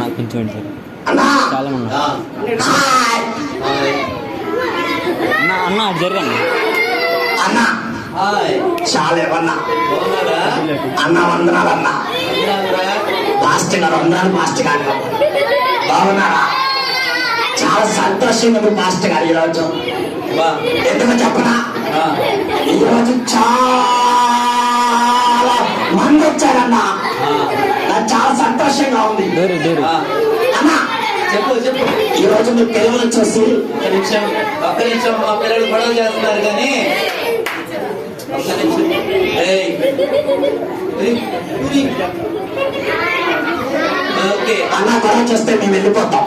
నాకు కొంచెం చాలా మంది అన్న అన్న అది జరగండి అన్న చాలేవన్నా అన్న వందనాలన్నా పాస్టర్ గారు వందనాలు పాస్టర్ గారు బాగున్నారా? చాలా సంతోషంగా ఉంది పాస్టర్ గారు ఈరోజు. ఎందుకో చెప్పనా, ఈరోజు చాలా మంది వచ్చారన్నా. నాకు చాలా సంతోషంగా ఉంది అన్నా. చెప్పు చెప్పు. ఈ రోజు మీ పిల్లలు చూసి ఒక్క నిమిషం మా పిల్లలు గొడవ చేస్తున్నారు కానీ ఒక్క నిమిషం. ఓకే అన్న గొడవ చేస్తే మేము వెళ్ళిపోతాం.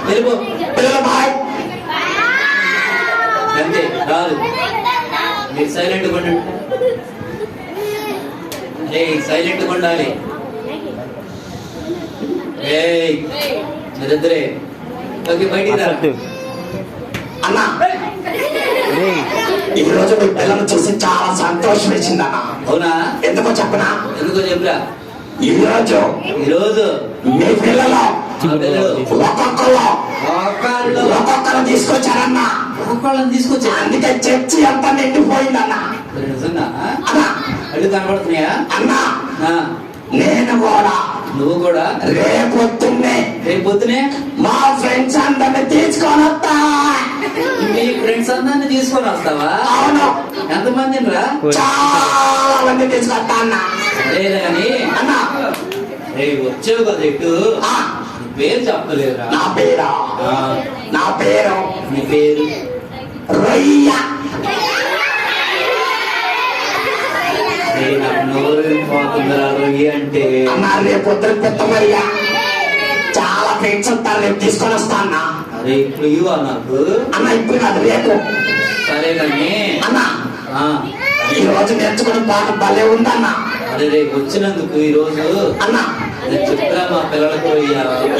వెళ్ళిపో పిల్లలు బాయ్. అంతే రాదు. మీరు సైలెంట్గా ఉండండి. సైలెంట్గా ఉండాలి. మీరిద్దరే ఓకే బయటికి రా. అన్న ఈ రోజు మీ పిల్లలు చూసి చాలా సంతోషం వేసింది అన్న. అవునా? ఎందుకో చెప్పనా? ఎందుకో చెప్పురా. ఈ రోజు మీ పిల్లలు ఒక్కొక్కరు తీసుకొచ్చారన్న. ఒక్కొక్కళ్ళని తీసుకొచ్చారు. అందుకే చర్చి అంతా నిండిపోయిందన్న. నిజంగా అడ్డు కనబడుతున్నాయా అన్న? నేను కూడా నువ్వు కూడా రేపొద్దునే మా ఫ్రెండ్స్ అందరిని తీసుకొని వస్తా. మీ ఫ్రెండ్స్ అందరిని తీసుకొని వస్తావా? అవును. ఎంతమంది రా? చాలా మంది తీసుకొస్తా అన్న. అదేలే అని అన్న వచ్చావు కదా ఇటు. నీ పేరు చెప్పలేదురా. నా పేరు నీ పేరు రొయ్య. నాకు నోరు పోతుందిరా రొయ్య అంటే. అన్న రేపు పెద్దమయ్యా చాలా ఫ్రెండ్స్ ఉంటారు, రేపు తీసుకొని వస్తా అన్న. అరే ఇప్పుడు ఇవ్వ నాకు. అన్న ఇప్పుడు కాదు రేపు. సరే కానీ అన్న ఈ రోజు నేర్చుకున్న పాట భలే ఉందన్న. అరే రేపు వచ్చినందుకు ఈ రోజు అన్న చెప్తా మా పిల్లలకు.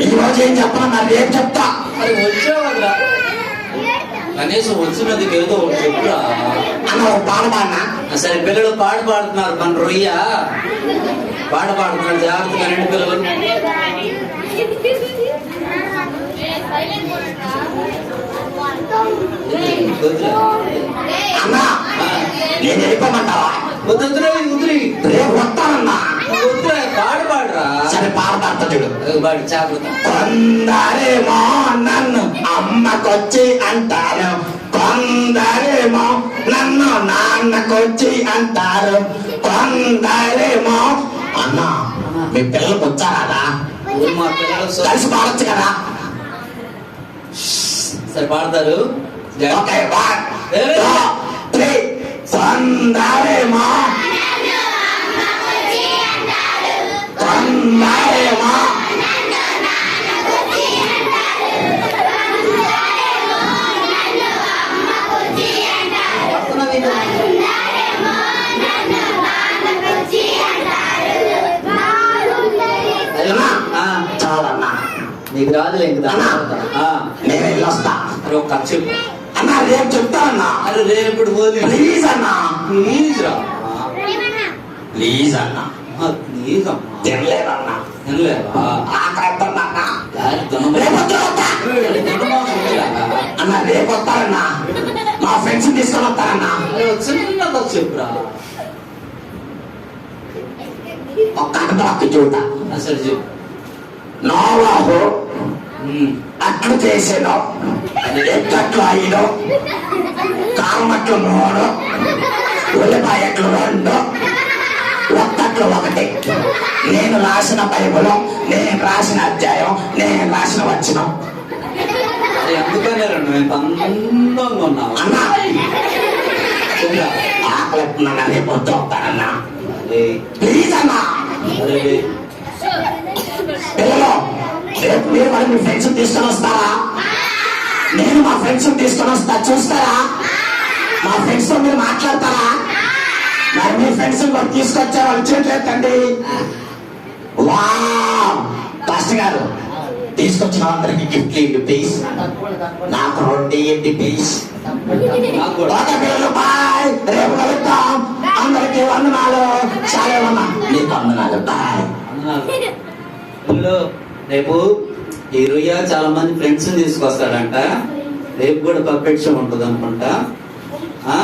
ఈ రోజు ఏం చెప్పనా, రేపు చెప్తా. మరి వచ్చావా? కనీసం వచ్చినందుకు ఏదో ఒకటి చెప్పురా అన్న. ఒక పాట పాడినా. సరే పిల్లలు పాట పాడుతున్నారు. మన రొయ్య పాట పాడుతున్నారు. జాగ్రత్తగా రెండు పిల్లలు. అన్న నేను వెళ్ళిపోమంటావా? వద్దురా ఉదిరి. రేపు వస్తానన్నా. వద్దురా పాట పాడరా. సరే పాట పాడతా చూడు. పాడు జాగ్రత్త. కొందరేమో నన్ను అమ్మకొచ్చి అంటారు, కొందరేమో నన్ను నాన్నకొచ్చి అంటారు, కొందరేమో. అన్న మీ పిల్లలకు వచ్చారా? మా పిల్లలు కలిసి పాడొచ్చు కదా. సరే పాడతారు. ఓకే 1 2 3. కొందరేమో కొందరేమో చాలన్నా. నీకు రాదులే ఇంకా. నేను వెళ్ళొస్తా. ఒక కథ చెప్పు అన్న. రేపు చెప్తానన్నా. అరే రేపు ఇప్పుడు పోదు. ప్లీజ్ అన్నా. ప్లీజ్ రా. ప్లీజ్ అన్నా. ప్లీజ్ అమ్మా. తినలేదన్నా. తినలేవా? ఆకలిద్దన్నా. అన్న రేపు వస్తారన్నా. మా ఫ్రెండ్స్ తీసుకొని వస్తారన్నా. చిన్న కథ చెప్పురా. ఒక కథ చూడ. సరే చెప్పు. నోవాహు అట్లు చేసాను, ఎక్కట్లు 5, కారమట్లు 3, ఉల్లిపాయట్లు 2, ఒక్కట్లు 1. నేను రాసిన బైబిల్, నేను రాసిన అధ్యాయం, నేను రాసిన వచనం. ఎందుకన్నా అందంగా ఉన్నావు అన్నా. ఆకలిస్తున్నా. రేపు వద్దు వస్తానన్నా. ప్లీజ్ అన్నా. పిల్లలు రేపు మీరు మరి మీ ఫ్రెండ్స్ తీసుకొని వస్తారా? నేను మా ఫ్రెండ్స్ తీసుకొని వస్తా. చూస్తారా? మా ఫ్రెండ్స్ తో మీరు మాట్లాడతారా? మరి మీ ఫ్రెండ్స్ తీసుకొచ్చే వాళ్ళు చేయట్లేదండి. వా పాస్టర్ గారు తీసుకొచ్చిన అందరికి గిఫ్ట్ ఇవ్వండి ప్లీజ్. నాకు 2 ఇవ్వండి ప్లీజ్. పిల్లలు బాయ్. రేపు కలుద్దాం. అందరికి వందనాలు. చాలా నీకు వందనాలు. బాయ్. పిల్లలు రేపు ఈ రొయ్య చాలా మంది ఫ్రెండ్స్ తీసుకొస్తాడంట. రేపు కూడా పప్పెట్ షో ఉంటుంది అనుకుంటా. ఆ?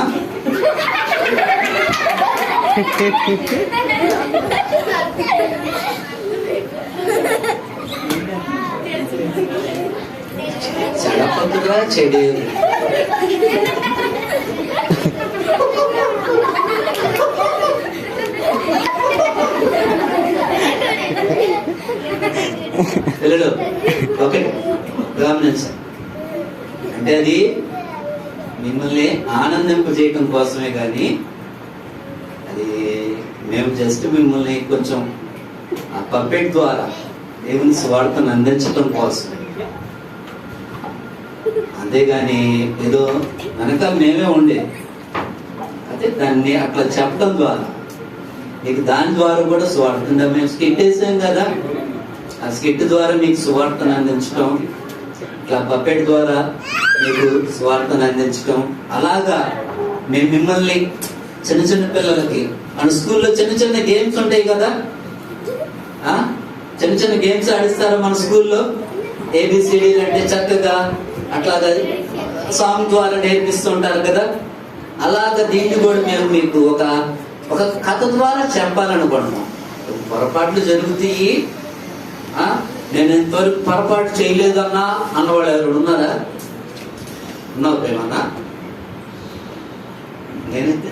చెడపద్దుగా చెడు. పిల్లలు ఓకే గమనించండి. అంటే అది మిమ్మల్ని ఆనందింప చేయటం కోసమే కానీ అది మేము జస్ట్ మిమ్మల్ని కొంచెం ఆ పప్పెట్ ద్వారా దేవుని స్వార్థను అందించటం కోసమే. అంతేగాని ఏదో వెనక మేమే ఉండే అదే దాన్ని అట్లా చెప్పడం ద్వారా మీకు దాని ద్వారా కూడా స్వార్థం. మేము స్కిట్ వేసాం కదా, ఆ స్కిట్ ద్వారా మీకు సువార్తను అందించడం, ఇట్లా పప్పెట్ ద్వారా మీకు సువార్తను అందించడం. అలాగా మేము మిమ్మల్ని చిన్న చిన్న పిల్లలకి మన స్కూల్లో చిన్న చిన్న గేమ్స్ ఉంటాయి కదా, చిన్న చిన్న గేమ్స్ ఆడిస్తారు మన స్కూల్లో. ఏబిసిడి అంటే చక్కగా అట్లాగా సాంగ్ ద్వారా నేర్పిస్తుంటారు కదా. అలాగా దీన్ని కూడా మేము మీకు ఒక ఒక కథ ద్వారా చెప్పాలనుకుంటున్నాం. పొరపాట్లు జరుగుతాయి, నేను ఇంతవరకు పొరపాటు చేయలేదన్నా అన్నవాళ్ళు ఎవరు ఉన్నారా? ఉన్నావు ప్రేమన్నా? నేనైతే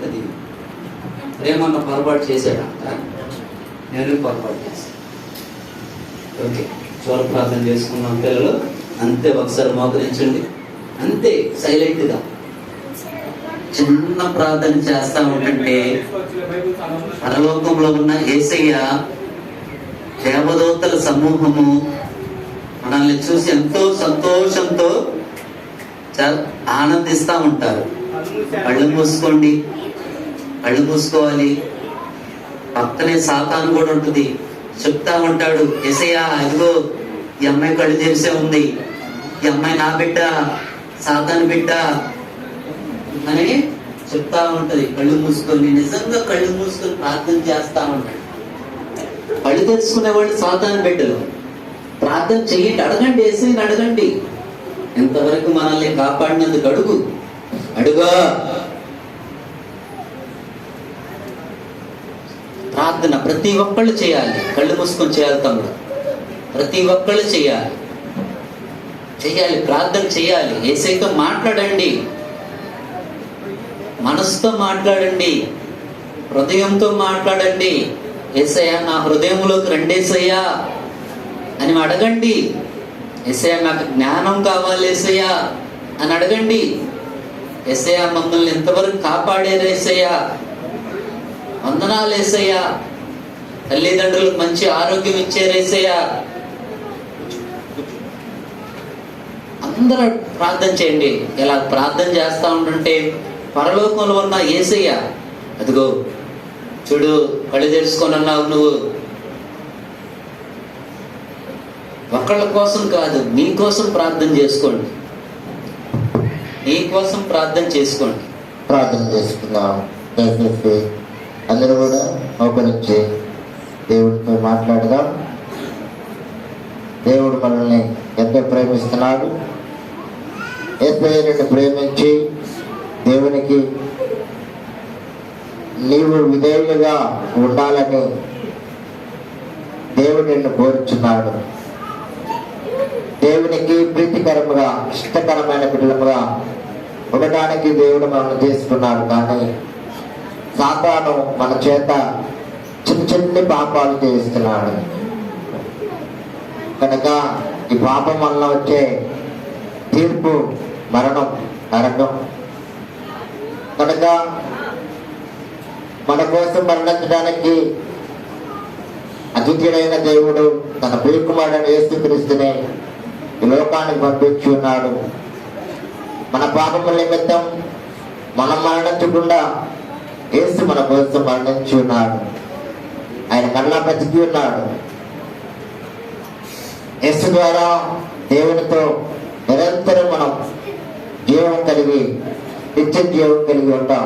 అది ప్రేమన్న పొరపాటు చేశాడంట, నేను పొరపాటు చేశాను. ఓకే, స్వర ప్రార్థన చేసుకున్నాం పిల్లలు. అంతే, ఒకసారి మోకరించండి. అంతే సైలెంట్ గా చిన్న ప్రార్థన చేస్తా ఉంటే పరలోకంలో ఉన్న యేసయ్య దేవదూతల సమూహము మనల్ని చూసి ఎంతో సంతోషంతో ఆనందిస్తా ఉంటారు. కళ్ళు మూసుకోండి, కళ్ళు మూసుకోవాలి. పక్కనే సాతాను కూడా ఉంటుంది, చెప్తా ఉంటాడు, యేసయ్య ఇదిగో ఈ అమ్మాయి కళ్ళు తెరిసే ఉంది, ఈ అమ్మాయి నా బిడ్డ, సాతాను బిడ్డ అని చెప్తా ఉంటది. కళ్ళు మూసుకొని నిజంగా కళ్ళు మూసుకొని ప్రార్థన చేస్తా ఉంటాడు. కళ్ళు తెరుచుకునే వాళ్ళు సాతాను బిడ్డలు. ప్రార్థన చెయ్యండి, అడగండి, యేసయ్యని అడగండి. ఎంతవరకు మనల్ని కాపాడినందుకు అడుగా. ప్రార్థన ప్రతి ఒక్కళ్ళు చేయాలి. కళ్ళు మూసుకొని చేయాలి తమ్ముడు, ప్రతి ఒక్కళ్ళు చేయాలి. ప్రార్థన చేయాలి. యేసయ్యతో మాట్లాడండి, మనసుతో మాట్లాడండి, హృదయంతో మాట్లాడండి. యేసయ్య నా హృదయంలోకి రండి యేసయ్యా అని అడగండి. యేసయ్య నాకు జ్ఞానం కావాలి యేసయ్య అని అడగండి. యేసయ్య మమ్మల్ని ఎంతవరకు కాపాడారు యేసయ్య, వందనాలు యేసయ్య. తల్లిదండ్రులకు మంచి ఆరోగ్యం ఇచ్చారు యేసయ్య. అందరూ ప్రార్థన చేయండి. ఇలా ప్రార్థన చేస్తా ఉంటుంటే పరలోకంలో ఉన్న యేసయ్య, అదిగో చూడు కళ్ళు తెరుచుకొని అన్నావు నువ్వు. ఒకళ్ళ కోసం కాదు, మీకోసం ప్రార్థన చేసుకోండి, మీకోసం ప్రార్థన చేసుకోండి. ప్రార్థన చేసుకుందాం. దయచేసి అందరూ కూడా మోకరించి దేవుడితో మాట్లాడదాం. దేవుడు మనల్ని ఎంతో ప్రేమిస్తున్నాడు. యేసయ్యను ప్రేమించి దేవునికి నీవు విధేయులుగా ఉండాలని దేవుడు నిన్ను కోరుచున్నాడు. దేవునికి ప్రీతికరముగా ఇష్టకరమైన బిడ్డలుగా ఉండటానికి దేవుడు మనల్ని చేసుకున్నాడు. కానీ సాతాను మన చేత చిన్న చిన్న పాపాలు చేస్తున్నాడు. కనుక ఈ పాపం వల్ల వచ్చే తీర్పు మరణం, నరకం. కనుక మన కోసం మరణించడానికి అద్వితీయుడైన దేవుడు తన ప్రియకుమారుడైన యేసుక్రీస్తుని ఈ లోకానికి పంపించి ఉన్నాడు. మన పాపముల నిమిత్తం మనం మరణించకుండా యేసు మన కోసం మరణించి ఉన్నాడు. ఆయన మరలా బతికి ఉన్నాడు. యేసు ద్వారా దేవునితో నిరంతరం మనం జీవం కలిగి నిత్య జీవం కలిగి ఉంటాం.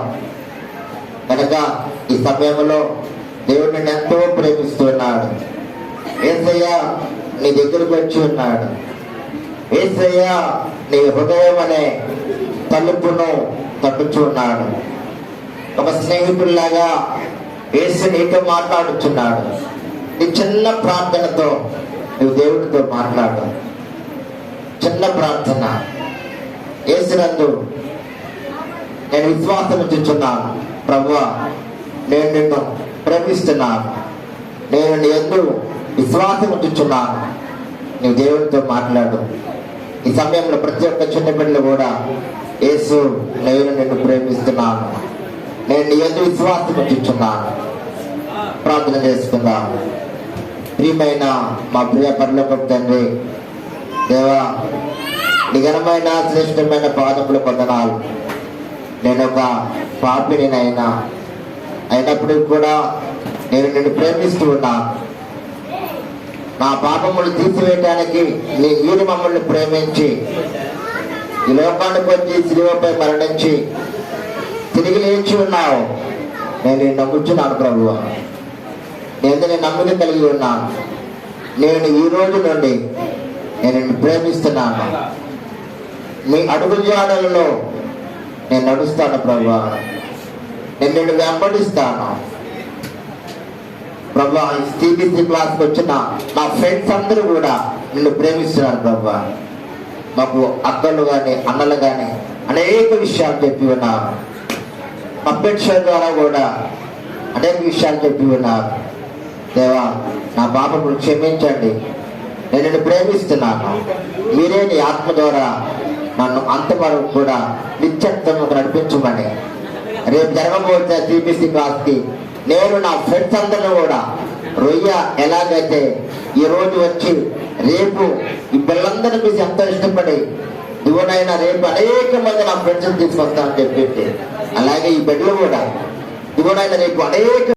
కనుక ఈ సమయంలో దేవుడు నిన్ను ఎంతో ప్రేమిస్తున్నాడు. యేసయ్య నీ దగ్గరకు వచ్చి ఉన్నాడు. యేసయ్య నీ హృదయం అనే తలుపును తట్టుచున్నాడు. ఒక స్నేహితుడిలాగా యేసు నీతో మాట్లాడుచున్నాడు. నీ చిన్న ప్రార్థనతో నువ్వు దేవుడితో మాట్లాడు. చిన్న ప్రార్థన. యేసునందు నేను విశ్వాసం ఉంచుచున్నాను ప్రభువా, నేను నిన్ను ప్రేమిస్తున్నాను, నేను నీ యందు విశ్వాసం ఉంచుచున్నాను. నువ్వు దేవుడితో మాట్లాడు. ఈ సమయంలో ప్రతి ఒక్క చిన్న బిడ్డలు కూడా యేసు నేను నిన్ను ప్రేమిస్తున్నాను, నేను నీ యందు విశ్వాసం ఉంచుచున్నాను. ప్రార్థన చేసుకుందాం. ప్రియమైన మా ప్రియ పరలోకపు తండ్రి, దేవా నీ ఘనమైన శ్రేష్టమైన పాదములు వందనాలు. నేను ఒక పాపినినైనా అయినప్పటికీ కూడా నేను నిన్ను ప్రేమిస్తూ ఉన్నాను. నా పాపములు తీసివేయడానికి మీరు మమ్మల్ని ప్రేమించి ఈ లోకానికి వచ్చి శిలువపై మరణించి తిరిగి లేచి ఉన్నావు. నేను నమ్ముచున్నాను ప్రభువా, నేను నమ్మిక కలిగి ఉన్నాను. నేను ఈ రోజు నుండి నేను నిన్ను ప్రేమిస్తున్నాను. మీ అడుగు జాడలలో నేను నడుస్తాను ప్రభువా, నేను నిన్ను వెంబడిస్తాను ప్రభువా. టీబీసీ క్లాస్కి వచ్చిన నా ఫ్రెండ్స్ అందరూ కూడా నిన్ను ప్రేమిస్తున్నారు ప్రభువా. మాకు అక్కలు కానీ అన్నలు కానీ అనేక విషయాలు చెప్పి ఉన్నారు. పప్పెట్ షో ద్వారా కూడా అనేక విషయాలు చెప్పి ఉన్నారు. దేవా నా పాపములు క్షమించండి, నేను నిన్ను ప్రేమిస్తున్నాను. మీరే నీ ఆత్మ ద్వారా నన్ను అంతవరకు కూడా నిత్యత్వముకు నడిపించమని రేపు జరగబోతున్న టీబీసీ క్లాస్కి నేను నా ఫ్రెండ్స్ అందరూ కూడా రొయ్య ఎలాగైతే ఈ రోజు వచ్చి రేపు ఈ పిల్లలందరినీ చూసి ఎంతో ఇష్టపడి దిగునైనా రేపు అనేక మంది నా ఫ్రెండ్స్ తీసుకొస్తానని చెప్పి అలాగే ఈ బిడ్డలు కూడా దిగునైనా రేపు అనేక